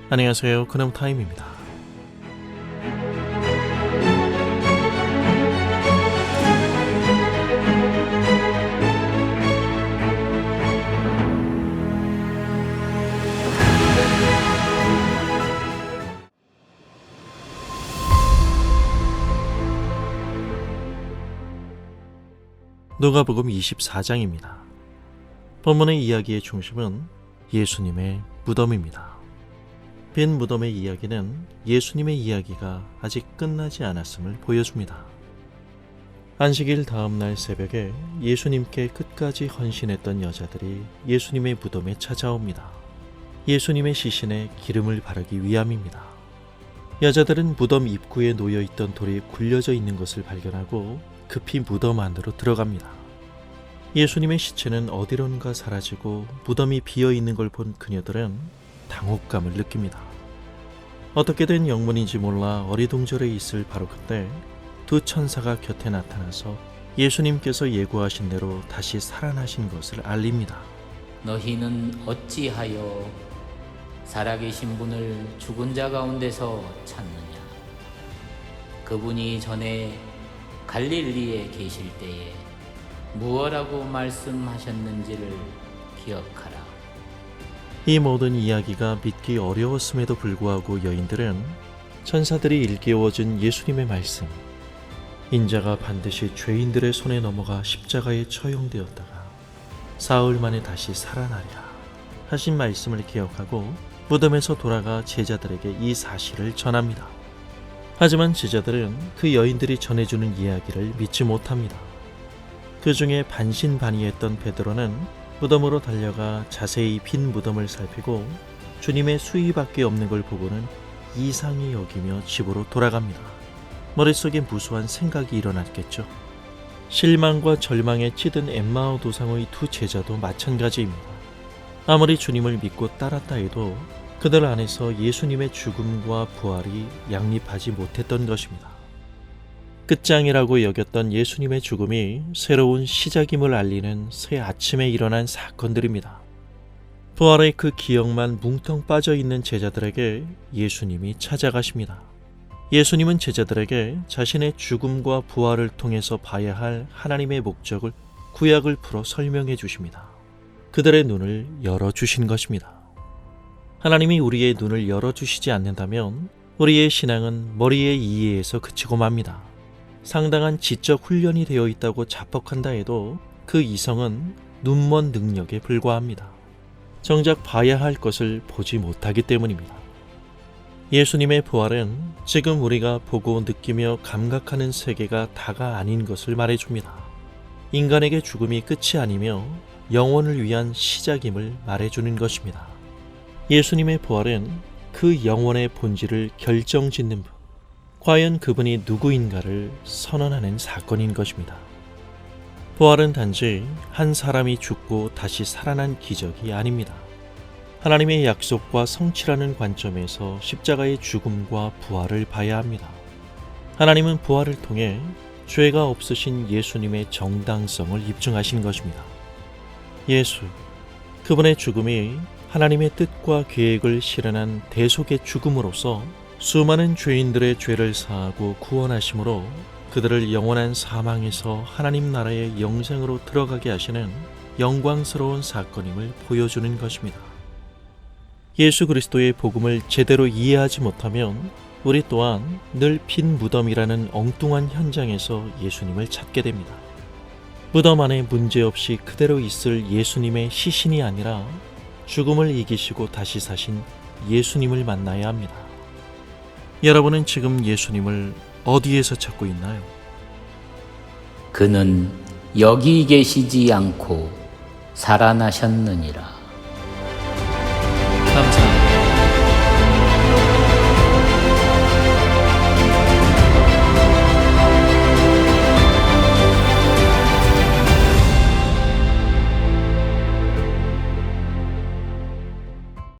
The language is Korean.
안녕하세요. 그놈타임입니다. 누가복음 24장입니다. 본문의 이야기의 중심은 예수님의 무덤입니다. 빈 무덤의 이야기는 예수님의 이야기가 아직 끝나지 않았음을 보여줍니다. 안식일 다음 날 새벽에 예수님께 끝까지 헌신했던 여자들이 예수님의 무덤에 찾아옵니다. 예수님의 시신에 기름을 바르기 위함입니다. 여자들은 무덤 입구에 놓여있던 돌이 굴려져 있는 것을 발견하고 급히 무덤 안으로 들어갑니다. 예수님의 시체는 어디론가 사라지고 무덤이 비어있는 걸 본 그녀들은 당혹감을 느낍니다. 어떻게 된 영문인지 몰라 어리둥절해 있을 바로 그때 두 천사가 곁에 나타나서 예수님께서 예고하신 대로 다시 살아나신 것을 알립니다. 너희는 어찌하여 살아계신 분을 죽은 자 가운데서 찾느냐? 그분이 전에 갈릴리에 계실 때에 무엇라고 말씀하셨는지를 기억하라. 이 모든 이야기가 믿기 어려웠음에도 불구하고 여인들은 천사들이 일깨워준 예수님의 말씀, 인자가 반드시 죄인들의 손에 넘어가 십자가에 처형되었다가 사흘 만에 다시 살아나리라 하신 말씀을 기억하고 무덤에서 돌아가 제자들에게 이 사실을 전합니다. 하지만 제자들은 그 여인들이 전해주는 이야기를 믿지 못합니다. 그 중에 반신반의했던 베드로는 무덤으로 달려가 자세히 빈 무덤을 살피고 주님의 수위밖에 없는 걸 보고는 이상히 여기며 집으로 돌아갑니다. 머릿속에 무수한 생각이 일어났겠죠. 실망과 절망에 찌든 엠마오 도상의 두 제자도 마찬가지입니다. 아무리 주님을 믿고 따랐다 해도 그들 안에서 예수님의 죽음과 부활이 양립하지 못했던 것입니다. 끝장이라고 여겼던 예수님의 죽음이 새로운 시작임을 알리는 새 아침에 일어난 사건들입니다. 부활의 그 기억만 뭉텅 빠져있는 제자들에게 예수님이 찾아가십니다. 예수님은 제자들에게 자신의 죽음과 부활을 통해서 봐야 할 하나님의 목적을 구약을 풀어 설명해 주십니다. 그들의 눈을 열어주신 것입니다. 하나님이 우리의 눈을 열어주시지 않는다면 우리의 신앙은 머리의 이해에서 그치고 맙니다. 상당한 지적 훈련이 되어 있다고 자뻑한다 해도 그 이성은 눈먼 능력에 불과합니다. 정작 봐야 할 것을 보지 못하기 때문입니다. 예수님의 부활은 지금 우리가 보고 느끼며 감각하는 세계가 다가 아닌 것을 말해줍니다. 인간에게 죽음이 끝이 아니며 영혼을 위한 시작임을 말해주는 것입니다. 예수님의 부활은 그 영혼의 본질을 결정짓는 분, 과연 그분이 누구인가를 선언하는 사건인 것입니다. 부활은 단지 한 사람이 죽고 다시 살아난 기적이 아닙니다. 하나님의 약속과 성취라는 관점에서 십자가의 죽음과 부활을 봐야 합니다. 하나님은 부활을 통해 죄가 없으신 예수님의 정당성을 입증하신 것입니다. 예수, 그분의 죽음이 하나님의 뜻과 계획을 실현한 대속의 죽음으로써 수많은 죄인들의 죄를 사하고 구원하심으로 그들을 영원한 사망에서 하나님 나라의 영생으로 들어가게 하시는 영광스러운 사건임을 보여주는 것입니다. 예수 그리스도의 복음을 제대로 이해하지 못하면 우리 또한 늘 빈 무덤이라는 엉뚱한 현장에서 예수님을 찾게 됩니다. 무덤 안에 문제없이 그대로 있을 예수님의 시신이 아니라 죽음을 이기시고 다시 사신 예수님을 만나야 합니다. 여러분은 지금 예수님을 어디에서 찾고 있나요? 그는 여기 계시지 않고 살아나셨느니라.